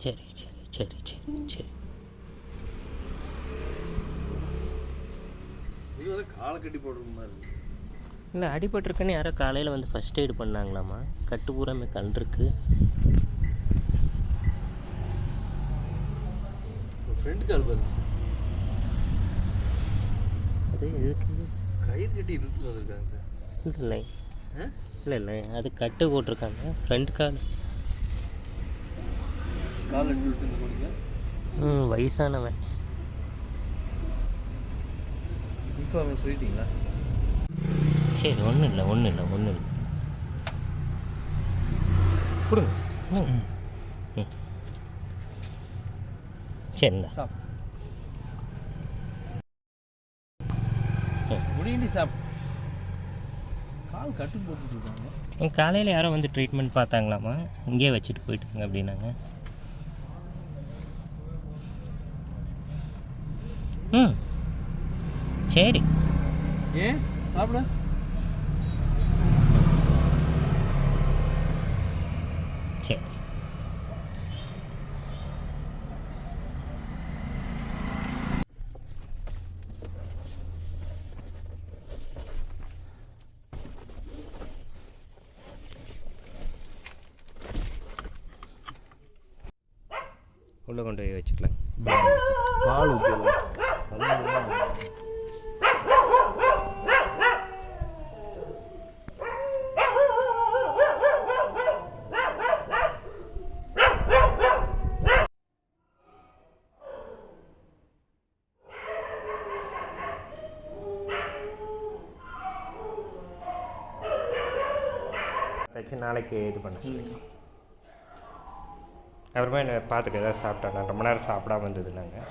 சரி சரி சரி சரி சரி. காலை கட்டி போடுற மாதிரி இருக்கு. இல்லை, அடிபட்டிருக்குன்னு யாரோ காலையில் வந்து ஃபஸ்ட் எய்டு பண்ணாங்களாம்மா. கட்டு பூராமே கல் இருக்கு. ஃப்ரெண்டு கால் பாருங்க சார். அது இதுக்கு கயிறு கட்டி இழுத்து வந்திருக்காங்க சார். இல்லை இல்லை இல்லை, அது கட்டு போட்டிருக்காங்க ஃப்ரண்ட் கால். கால் எடுத்து விட்டு போனீங்க. வயசானவன். இன்ஃபார்மேஷன் சொல்லிட்டீங்களா? சரி, ஒன்றும் இல்லை ஒன்றும் இல்லை ஒன்றும் இல்லை, கொடுங்க. ம் ம் சரிண்ணா. சாப் முடியண்டி சாப். கால் கட்டு போட்டுருக்காங்க. காலையில் யாரோ வந்து ட்ரீட்மெண்ட் பார்த்தாங்களாம்மா, இங்கேயே வச்சுட்டு போயிட்டுங்க அப்படின்னாங்க. ம் சரி. ஏன் சாப்பிட? சரி. உள்ளே கொண்டு போய் வச்சுக்கலாம். பால் ஊற்றிடலாம். தச்சு நாளைக்கு இது பண்ண. அப்புறமா என்ன பார்த்துக்க, ஏதாவது சாப்பிட்டா. நான் ரொம்ப நேரம் சாப்பிடாம வந்தது நாங்கள்.